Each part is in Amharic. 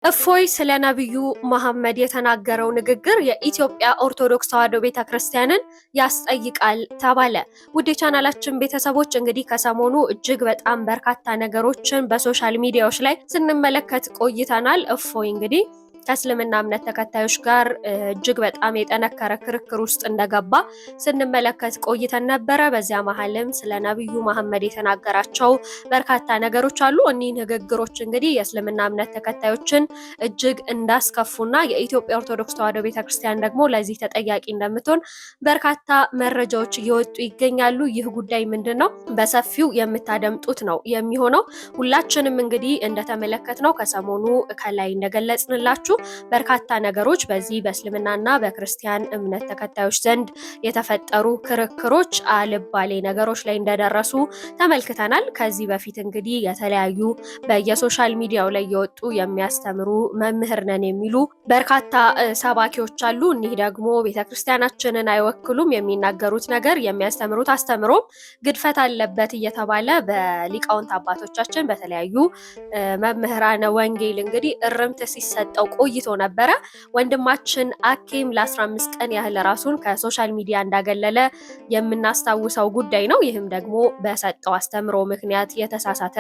እፎይ ስለ ነብዩ መሐመድ የተናገረው ንግግር የኢትዮጵያ ኦርቶዶክስ ተዋሕዶ ቤተክርስቲያንን ያስጠይቃል ተባለ። ውድ የቻናላችን ቤተሰቦች እንግዲህ ከሰሞኑ እጅግ በጣም በርካታ ነገሮችን በሶሻል ሚዲያዎች ላይ ስንመለከት ቆይተናል። እፎይ እንግዲህ ከእስልምና እምነት ተከታዮች ጋር እጅግ በጣም የጠነከረ ክርክር ውስጥ እንደገባ ስንመለከት ቆይተን ነበረ። በዚያ መሀልም ስለ ነብዩ መሐመድ የተናገራቸው በርካታ ነገሮች አሉ። እኒህ ንግግሮች እንግዲህ የእስልምና እምነት ተከታዮችን እጅግ እንዳስከፉና የኢትዮጵያ ኦርቶዶክስ ተዋሕዶ ቤተክርስቲያን ደግሞ ለዚህ ተጠያቂ እንደምትሆን በርካታ መረጃዎች እየወጡ ይገኛሉ። ይህ ጉዳይ ምንድን ነው? በሰፊው የምታደምጡት ነው የሚሆነው። ሁላችንም እንግዲህ እንደተመለከትነው ከሰሞኑ ከላይ እንደገለጽንላችሁ በርካታ ነገሮች በዚህ በእስልምናና በክርስቲያን እምነት ተከታዮች ዘንድ የተፈጠሩ ክርክሮች አልባሌ ነገሮች ላይ እንደደረሱ ተመልክተናል። ከዚህ በፊት እንግዲህ የተለያዩ በየሶሻል ሚዲያው ላይ የወጡ የሚያስተምሩ መምህር ነን የሚሉ በርካታ ሰባኪዎች አሉ። እኒህ ደግሞ ቤተክርስቲያናችንን አይወክሉም፣ የሚናገሩት ነገር የሚያስተምሩት አስተምሮ ግድፈት አለበት እየተባለ በሊቃውንት አባቶቻችን በተለያዩ መምህራነ ወንጌል እንግዲህ እርምት ሲሰጠው ቆይቶ ነበረ። ወንድማችን አኬም ለ15 ቀን ያህል ራሱን ከሶሻል ሚዲያ እንዳገለለ የምናስታውሰው ጉዳይ ነው። ይህም ደግሞ በሰጠው አስተምሮ ምክንያት የተሳሳተ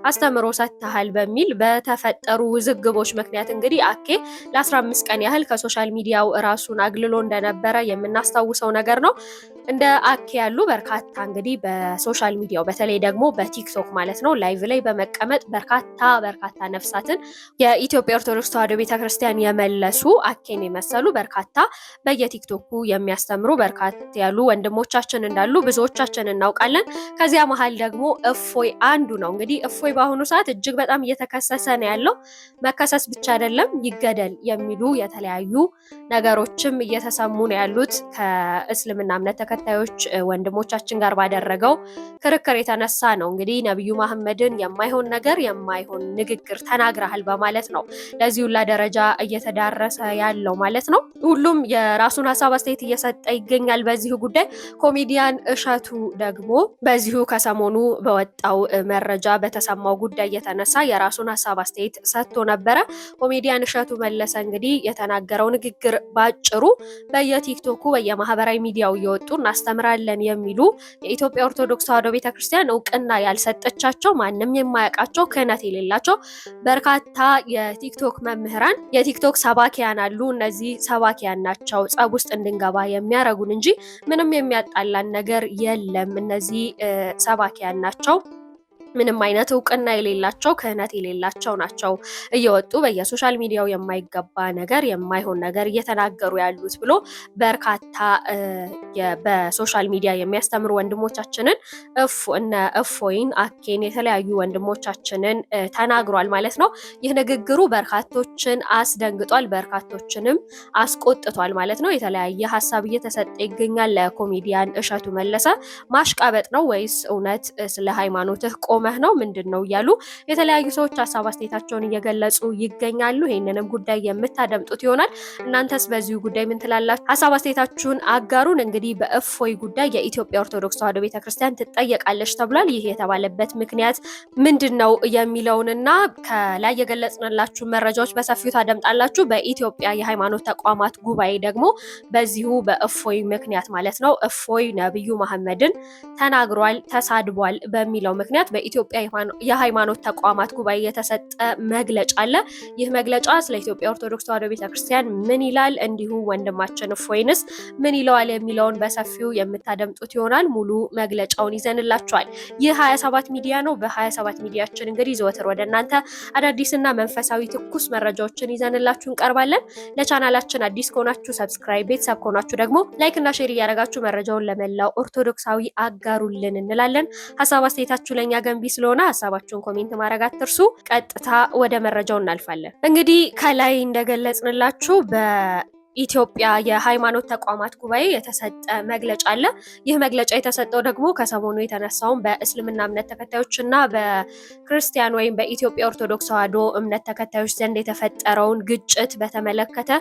አስተምሮ ሰጥተሃል በሚል በተፈጠሩ ውዝግቦች ምክንያት እንግዲህ አኬ ለ15 ቀን ያህል ከሶሻል ሚዲያው ራሱን አግልሎ እንደነበረ የምናስታውሰው ነገር ነው። እንደ አኬ ያሉ በርካታ እንግዲህ በሶሻል ሚዲያው በተለይ ደግሞ በቲክቶክ ማለት ነው ላይቭ ላይ በመቀመጥ በርካታ ነፍሳትን የኢትዮጵያ ኦርቶዶክስ ተዋሕዶ ቤተክርስቲያን የመለሱ አኬን የመሰሉ በርካታ በየቲክቶኩ የሚያስተምሩ በርካታ ያሉ ወንድሞቻችን እንዳሉ ብዙዎቻችን እናውቃለን። ከዚያ መሀል ደግሞ እፎይ አንዱ ነው። እንግዲህ እፎይ በአሁኑ ሰዓት እጅግ በጣም እየተከሰሰ ነው ያለው። መከሰስ ብቻ አይደለም ይገደል የሚሉ የተለያዩ ነገሮችም እየተሰሙ ነው ያሉት ከእስልምና እምነት ተከታዮች ወንድሞቻችን ጋር ባደረገው ክርክር የተነሳ ነው። እንግዲህ ነብዩ መሐመድን የማይሆን ነገር የማይሆን ንግግር ተናግረሃል በማለት ነው ለዚህ ሁላ ደረጃ እየተዳረሰ ያለው ማለት ነው። ሁሉም የራሱን ሀሳብ አስተያየት እየሰጠ ይገኛል በዚሁ ጉዳይ። ኮሜዲያን እሸቱ ደግሞ በዚሁ ከሰሞኑ በወጣው መረጃ በተሰማው ጉዳይ የተነሳ የራሱን ሀሳብ አስተያየት ሰጥቶ ነበረ። ኮሜዲያን እሸቱ መለሰ እንግዲህ የተናገረው ንግግር ባጭሩ በየቲክቶኩ በየማህበራዊ ሚዲያው እየወጡ እናስተምራለን የሚሉ የኢትዮጵያ ኦርቶዶክስ ተዋሕዶ ቤተክርስቲያን እውቅና ያልሰጠቻቸው ማንም የማያውቃቸው ክህነት የሌላቸው በርካታ የቲክቶክ መምህራን የቲክቶክ ሰባኪያን አሉ። እነዚህ ሰባኪያን ናቸው ጸብ ውስጥ እንድንገባ የሚያረጉን እንጂ ምንም የሚያጣላን ነገር የለም። እነዚህ ሰባኪያን ናቸው ምንም አይነት እውቅና የሌላቸው ክህነት የሌላቸው ናቸው እየወጡ በየሶሻል ሚዲያው የማይገባ ነገር የማይሆን ነገር እየተናገሩ ያሉት ብሎ በርካታ በሶሻል ሚዲያ የሚያስተምሩ ወንድሞቻችንን እነ እፎይን አኬን የተለያዩ ወንድሞቻችንን ተናግሯል ማለት ነው። ይህ ንግግሩ በርካቶችን አስደንግጧል፣ በርካቶችንም አስቆጥቷል ማለት ነው። የተለያየ ሀሳብ እየተሰጠ ይገኛል። ለኮሜዲያን እሸቱ መለሰ ማሽቃበጥ ነው ወይስ እውነት ስለ ሃይማኖትህ ቆመህ ነው ምንድን ነው እያሉ የተለያዩ ሰዎች ሀሳብ አስተያየታቸውን እየገለጹ ይገኛሉ። ይህንንም ጉዳይ የምታደምጡት ይሆናል። እናንተስ በዚሁ ጉዳይ ምን ትላላችሁ? ሀሳብ አስተያየታችሁን አጋሩን። እንግዲህ በእፎይ ጉዳይ የኢትዮጵያ ኦርቶዶክስ ተዋሕዶ ቤተክርስቲያን ትጠየቃለች ተብሏል። ይህ የተባለበት ምክንያት ምንድን ነው የሚለውንና ከላይ የገለጽንላችሁ መረጃዎች በሰፊው ታደምጣላችሁ። በኢትዮጵያ የሃይማኖት ተቋማት ጉባኤ ደግሞ በዚሁ በእፎይ ምክንያት ማለት ነው እፎይ ነብዩ መሐመድን ተናግሯል፣ ተሳድቧል በሚለው ምክንያት በኢትዮጵያ የሃይማኖት ተቋማት ጉባኤ የተሰጠ መግለጫ አለ። ይህ መግለጫ ስለ ኢትዮጵያ ኦርቶዶክስ ተዋሕዶ ቤተክርስቲያን ምን ይላል፣ እንዲሁም ወንድማችን እፎይንስ ምን ይለዋል የሚለውን በሰፊው የምታደምጡት ይሆናል። ሙሉ መግለጫውን ይዘንላችኋል። ይህ 27 ሚዲያ ነው። በ27 ሚዲያችን እንግዲህ ዘወትር ወደ እናንተ አዳዲስና መንፈሳዊ ትኩስ መረጃዎችን ይዘንላችሁ እንቀርባለን። ለቻናላችን አዲስ ከሆናችሁ ሰብስክራይብ፣ ቤተሰብ ከሆናችሁ ደግሞ ላይክ እና ሼር እያደረጋችሁ መረጃውን ለመላው ኦርቶዶክሳዊ አጋሩልን እንላለን። ሀሳብ አስተያየታችሁ ለኛ ገንቢ ስለሆነ ሀሳባችሁን ኮሜንት ማድረግ አትርሱ። ቀጥታ ወደ መረጃው እናልፋለን። እንግዲህ ከላይ እንደገለጽንላችሁ ኢትዮጵያ የሃይማኖት ተቋማት ጉባኤ የተሰጠ መግለጫ አለ። ይህ መግለጫ የተሰጠው ደግሞ ከሰሞኑ የተነሳውን በእስልምና እምነት ተከታዮችና በክርስቲያን ወይም በኢትዮጵያ ኦርቶዶክስ ተዋሕዶ እምነት ተከታዮች ዘንድ የተፈጠረውን ግጭት በተመለከተ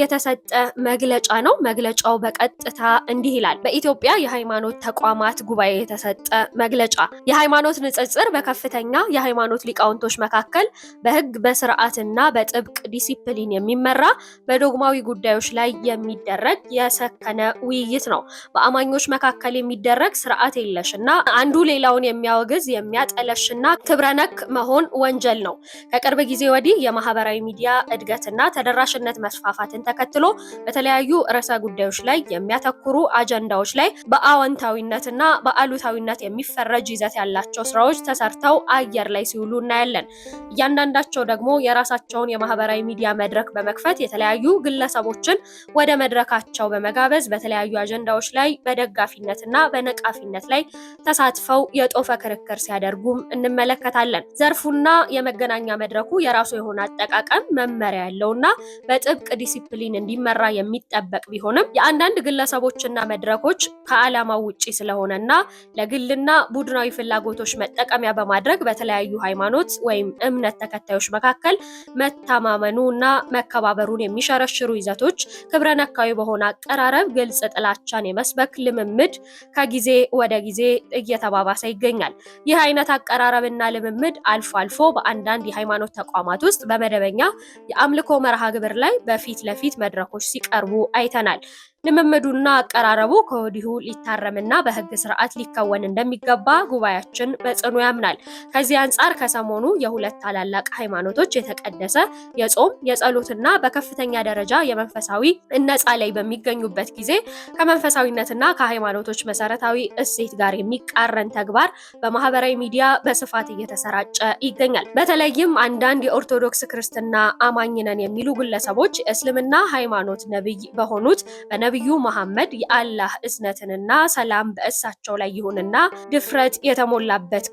የተሰጠ መግለጫ ነው። መግለጫው በቀጥታ እንዲህ ይላል። በኢትዮጵያ የሃይማኖት ተቋማት ጉባኤ የተሰጠ መግለጫ የሃይማኖት ንጽጽር በከፍተኛ የሃይማኖት ሊቃውንቶች መካከል በሕግ በስርዓትና በጥብቅ ዲሲፕሊን የሚመራ በዶግማዊ ጉዳዮች ላይ የሚደረግ የሰከነ ውይይት ነው። በአማኞች መካከል የሚደረግ ስርዓት የለሽና አንዱ ሌላውን የሚያወግዝ የሚያጠለሽና ክብረነክ መሆን ወንጀል ነው። ከቅርብ ጊዜ ወዲህ የማህበራዊ ሚዲያ እድገትና ተደራሽነት መስፋፋትን ተከትሎ በተለያዩ ርዕሰ ጉዳዮች ላይ የሚያተኩሩ አጀንዳዎች ላይ በአዎንታዊነትና በአሉታዊነት የሚፈረጅ ይዘት ያላቸው ስራዎች ተሰርተው አየር ላይ ሲውሉ እናያለን። እያንዳንዳቸው ደግሞ የራሳቸውን የማህበራዊ ሚዲያ መድረክ በመክፈት የተለያዩ ግለሰቦችን ወደ መድረካቸው በመጋበዝ በተለያዩ አጀንዳዎች ላይ በደጋፊነትና በነቃፊነት ላይ ተሳትፈው የጦፈ ክርክር ሲያደርጉም እንመለከታለን። ዘርፉና የመገናኛ መድረኩ የራሱ የሆነ አጠቃቀም መመሪያ ያለውና በጥብቅ ዲሲፕሊን እንዲመራ የሚጠበቅ ቢሆንም የአንዳንድ ግለሰቦችና መድረኮች ከዓላማው ውጪ ስለሆነና ለግልና ቡድናዊ ፍላጎቶች መጠቀሚያ በማድረግ በተለያዩ ሃይማኖት ወይም እምነት ተከታዮች መካከል መተማመኑና መከባበሩን የሚሸረሽሩ ይዘቶች ክብረ ነካዊ በሆነ አቀራረብ ግልጽ ጥላቻን የመስበክ ልምምድ ከጊዜ ወደ ጊዜ እየተባባሰ ይገኛል። ይህ አይነት አቀራረብና ልምምድ አልፎ አልፎ በአንዳንድ የሃይማኖት ተቋማት ውስጥ በመደበኛ የአምልኮ መርሃ ግብር ላይ በፊት ለፊት መድረኮች ሲቀርቡ አይተናል። ልምምዱና አቀራረቡ ከወዲሁ ሊታረምና በሕግ ስርዓት ሊከወን እንደሚገባ ጉባኤያችን በጽኑ ያምናል። ከዚህ አንጻር ከሰሞኑ የሁለት ታላላቅ ሃይማኖቶች የተቀደሰ የጾም የጸሎትና በከፍተኛ ደረጃ የመንፈሳዊ እነጻ ላይ በሚገኙበት ጊዜ ከመንፈሳዊነትና ከሃይማኖቶች መሰረታዊ እሴት ጋር የሚቃረን ተግባር በማህበራዊ ሚዲያ በስፋት እየተሰራጨ ይገኛል። በተለይም አንዳንድ የኦርቶዶክስ ክርስትና አማኝ ነን የሚሉ ግለሰቦች የእስልምና ሃይማኖት ነብይ በሆኑት ነብዩ መሐመድ የአላህ እዝነትና ሰላም በእሳቸው ላይ ይሁንና ድፍረት የተሞላበት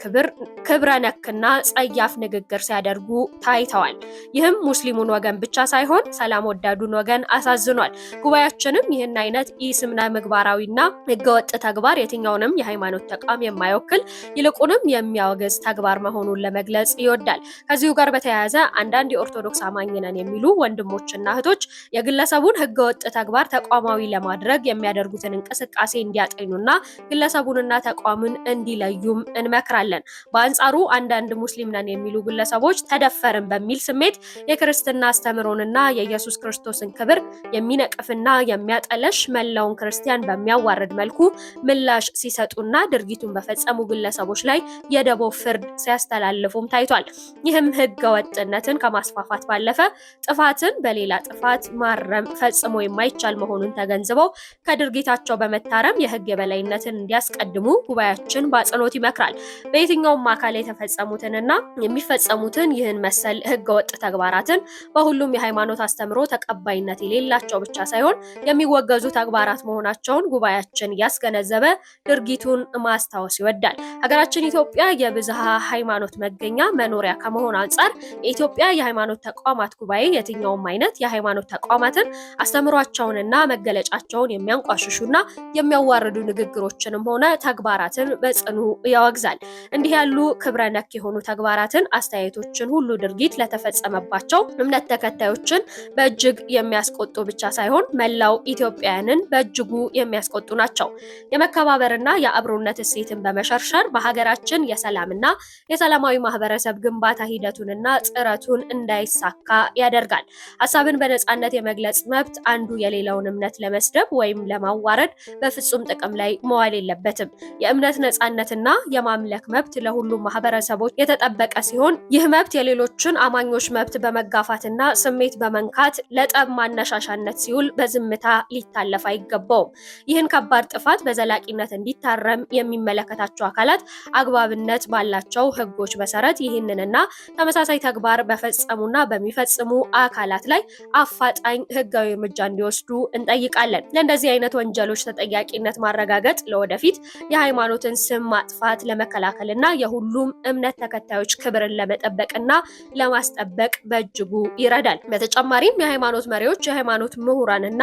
ክብረ ነክና ጸያፍ ንግግር ሲያደርጉ ታይተዋል። ይህም ሙስሊሙን ወገን ብቻ ሳይሆን ሰላም ወዳዱን ወገን አሳዝኗል። ጉባኤያችንም ይህን አይነት ኢስምነ ምግባራዊና ህገወጥ ተግባር የትኛውንም የሃይማኖት ተቋም የማይወክል ይልቁንም የሚያወግዝ ተግባር መሆኑን ለመግለጽ ይወዳል። ከዚሁ ጋር በተያያዘ አንዳንድ የኦርቶዶክስ አማኝ ነን የሚሉ ወንድሞችና እህቶች የግለሰቡን ህገወጥ ተግባር ተቋማዊ ለማድረግ የሚያደርጉትን እንቅስቃሴ እንዲያጤኑና ግለሰቡንና ተቋሙን እንዲለዩም እንመክራለን። በአንጻሩ አንዳንድ ሙስሊም ነን የሚሉ ግለሰቦች ተደፈርን በሚል ስሜት የክርስትና አስተምሮንና የኢየሱስ ክርስቶስን ክብር የሚነቅፍና የሚያጠለሽ መላውን ክርስቲያን በሚያዋርድ መልኩ ምላሽ ሲሰጡና ድርጊቱን በፈጸሙ ግለሰቦች ላይ የደቦ ፍርድ ሲያስተላልፉም ታይቷል። ይህም ህገ ወጥነትን ከማስፋፋት ባለፈ ጥፋትን በሌላ ጥፋት ማረም ፈጽሞ የማይቻል መሆኑን ተገንዝበው ከድርጊታቸው በመታረም የህግ የበላይነትን እንዲያስቀድሙ ጉባኤያችን በአጽንኦት ይመክራል። በየትኛውም አካል የተፈጸሙትንና የሚፈጸሙትን ይህን መሰል ህገወጥ ተግባራትን በሁሉም የሃይማኖት አስተምሮ ተቀባይነት የሌላቸው ብቻ ሳይሆን የሚወገዙ ተግባራት መሆናቸውን ጉባኤያችን እያስገነዘበ ድርጊቱን ማስታወስ ይወዳል። ሀገራችን ኢትዮጵያ የብዝሃ ሃይማኖት መገኛ መኖሪያ ከመሆን አንጻር የኢትዮጵያ የሃይማኖት ተቋማት ጉባኤ የትኛውም አይነት የሃይማኖት ተቋማትን አስተምሯቸውንና መገለጫቸውን የሚያንቋሽሹና የሚያዋርዱ ንግግሮችንም ሆነ ተግባራትን በጽኑ ያወግዛል። እንዲህ ያሉ ክብረ ነክ የሆኑ ተግባራትን፣ አስተያየቶችን ሁሉ ድርጊት ለተፈጸመባቸው እምነት ተከታዮችን በእጅግ የሚያስቆጡ ብቻ ሳይሆን መላው ኢትዮጵያውያንን በእጅጉ የሚያስቆጡ ናቸው። የመከባበርና የአብሮነት እሴትን በመሸርሸር በሀገራችን የሰላምና የሰላማዊ ማህበረሰብ ግንባታ ሂደቱንና ጥረቱን እንዳይሳካ ያደርጋል። ሀሳብን በነጻነት የመግለጽ መብት አንዱ የሌላውን እምነት ለመስደብ ወይም ለማዋረድ በፍጹም ጥቅም ላይ መዋል የለበትም። የእምነት ነጻነትና የማምለክ መብት ለሁሉም ማህበረሰቦች የተጠበቀ ሲሆን ይህ መብት የሌሎችን አማኞች መብት በመጋፋትና ስሜት በመንካት ለጠብ ማነሻሻነት ሲውል በዝምታ ሊታለፍ አይገባውም። ይህን ከባድ ጥፋት በዘላቂነት እንዲታረም የሚመለከታቸው አካላት አግባብነት ባላቸው ህጎች መሰረት ይህንንና ተመሳሳይ ተግባር በፈጸሙና በሚፈጽሙ አካላት ላይ አፋጣኝ ህጋዊ እርምጃ እንዲወስዱ እንጠይቃለን። እናውቃለን። ለእንደዚህ አይነት ወንጀሎች ተጠያቂነት ማረጋገጥ ለወደፊት የሃይማኖትን ስም ማጥፋት ለመከላከልና የሁሉም እምነት ተከታዮች ክብርን ለመጠበቅና ለማስጠበቅ በእጅጉ ይረዳል። በተጨማሪም የሃይማኖት መሪዎች፣ የሃይማኖት ምሁራንና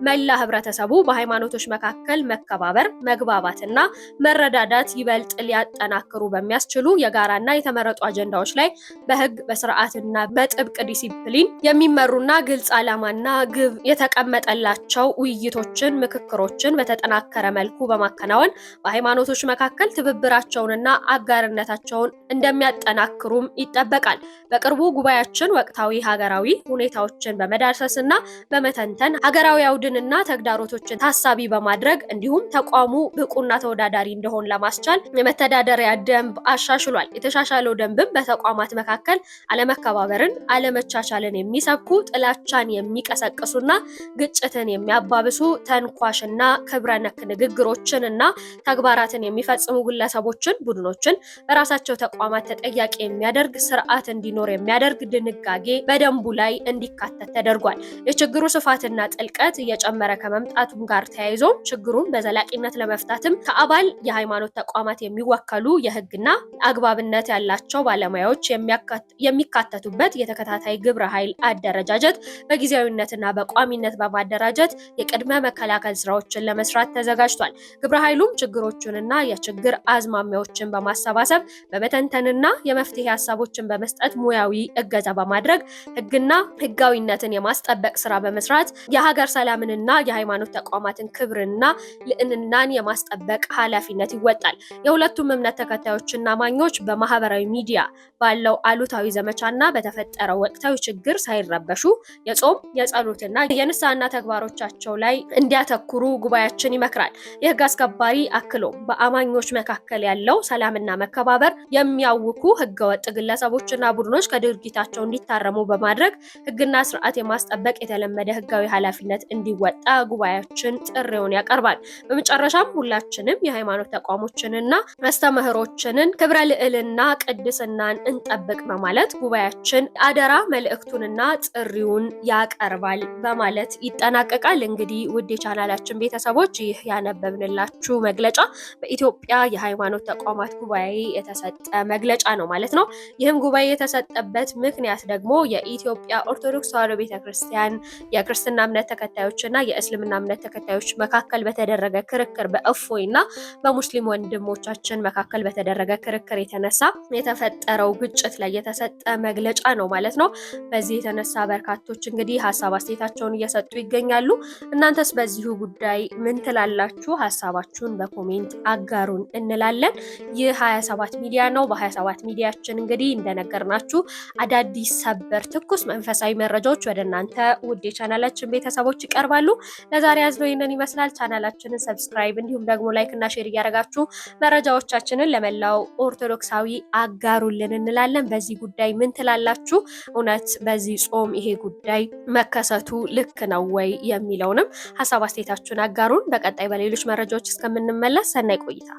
መላ ህብረተሰቡ በሃይማኖቶች መካከል መከባበር፣ መግባባትና መረዳዳት ይበልጥ ሊያጠናክሩ በሚያስችሉ የጋራና የተመረጡ አጀንዳዎች ላይ በህግ በስርዓትና በጥብቅ ዲሲፕሊን የሚመሩና ግልጽ ዓላማና ግብ የተቀመጠላቸው ውይይቶችን፣ ምክክሮችን በተጠናከረ መልኩ በማከናወን በሃይማኖቶች መካከል ትብብራቸውንና አጋርነታቸውን እንደሚያጠናክሩም ይጠበቃል። በቅርቡ ጉባኤያችን ወቅታዊ ሀገራዊ ሁኔታዎችን በመዳሰስና በመተንተን ሀገራዊ አውድንና ተግዳሮቶችን ታሳቢ በማድረግ እንዲሁም ተቋሙ ብቁና ተወዳዳሪ እንደሆን ለማስቻል የመተዳደሪያ ደንብ አሻሽሏል። የተሻሻለው ደንብም በተቋማት መካከል አለመከባበርን፣ አለመቻቻልን የሚሰብኩ ጥላቻን የሚቀሰቅሱና ግጭትን የሚያባብሱ ተንኳሽና ክብረ ነክ ንግግሮችንና ተግባራትን የሚፈጽሙ ግለሰቦችን፣ ቡድኖችን በራሳቸው ተቋማት ተጠያቂ የሚያደርግ ስርዓት እንዲኖር የሚያደርግ ድንጋጌ በደንቡ ላይ እንዲካተት ተደርጓል። የችግሩ ስፋትና ጥልቀት እየጨመረ ከመምጣቱም ጋር ተያይዞ ችግሩን በዘላቂነት ለመፍታትም ከአባል የሃይማኖት ተቋማት የሚወከሉ የህግና አግባብነት ያላቸው ባለሙያዎች የሚካተቱበት የተከታታይ ግብረ ኃይል አደረጃጀት በጊዜያዊነትና በቋሚነት በማደራጀት የቅድመ መከላከል ስራዎችን ለመስራት ተዘጋጅቷል። ግብረ ኃይሉም ችግሮቹንና የችግር አዝማሚያዎችን በማሰባሰብ በመተንተንና የመፍትሄ ሀሳቦችን በመስጠት ሙያዊ እገዛ በማድረግ ህግና ህጋዊነትን የማስጠበቅ ስራ በመስራት የሀገር ሰላምንና የሃይማኖት ተቋማትን ክብርና ልዕልናን የማስጠበቅ ኃላፊነት ይወጣል። የሁለቱም እምነት ተከታዮችና አማኞች በማህበራዊ ሚዲያ ባለው አሉታዊ ዘመቻና በተፈጠረው ወቅታዊ ችግር ሳይረበሹ የጾም፣ የጸሎትና የንስሐና ተግባሮቻቸው ላይ እንዲያተኩሩ ጉባኤያችን ይመክራል። የህግ አስከባሪ አክሎም በአማኞች መካከል ያለው ሰላምና መከባበር የሚያውኩ ህገወጥ ግለሰቦችና ቡድኖች ከድርጊታቸው እንዲታረሙ በማድረግ ህግና ስርዓት የማስጠበቅ የተለመደ ህጋዊ ኃላፊነት እንዲወጣ ጉባኤያችን ጥሪውን ያቀርባል። በመጨረሻም ሁላችንም የሃይማኖት ተቋሞችንና አስተምህሮችንን ክብረ ልዕልና ቅድስናን እንጠብቅ በማለት ጉባኤያችን አደራ መልእክቱንና ጥሪውን ያቀርባል በማለት ይጠናቀቃል። እንግዲህ ውድ የቻናላችን ቤተሰቦች ይህ ያነበብንላችሁ መግለጫ በኢትዮጵያ የሃይማኖት ተቋማት ጉባኤ የተሰጠ መግለጫ ነው ማለት ነው። ይህም ጉባኤ የተሰጠበት ምክንያት ደግሞ የኢትዮጵያ ኦርቶዶክስ ተዋሕዶ ቤተክርስቲያን የክርስትና እምነት ተከታዮችና የእስልምና እምነት ተከታዮች መካከል በተደረገ ክርክር በእፎይና በሙስሊም ወንድሞቻችን መካከል በተደረገ ክርክር የተነሳ የተፈጠረው ግጭት ላይ የተሰጠ መግለጫ ነው ማለት ነው። በዚህ የተነሳ በርካቶች እንግዲህ ሀሳብ አስተያየታቸውን እየሰጡ ይገኛሉ። እናንተስ በዚሁ ጉዳይ ምን ትላላችሁ? ሀሳባችሁን በኮሜንት አጋሩን እንላለን። ይህ 27 ሚዲያ ነው። በ27 ሚዲያችን እንግዲህ እንደነገርናችሁ አዳዲስ ሰበር ትኩስ መንፈሳዊ መረጃዎች ወደ እናንተ ውድ የቻናላችን ቤተሰቦች ይቀርባሉ። ለዛሬ ያዝነው ይህንን ይመስላል። ቻናላችንን ሰብስክራይብ እንዲሁም ደግሞ ላይክ እና ሼር እያደረጋችሁ መረጃዎቻችንን ለመላው ኦርቶዶክሳዊ አጋሩልን እንላለን። በዚህ ጉዳይ ምን ትላላችሁ? እውነት በዚህ ጾም ይሄ ጉዳይ መከሰቱ ልክ ነው ወይ የሚለውንም ሀሳብ አስተያየታችሁን አጋሩን። በቀጣይ በሌሎች መረጃዎች እስከምንመለስ ሰናይ ቆይታ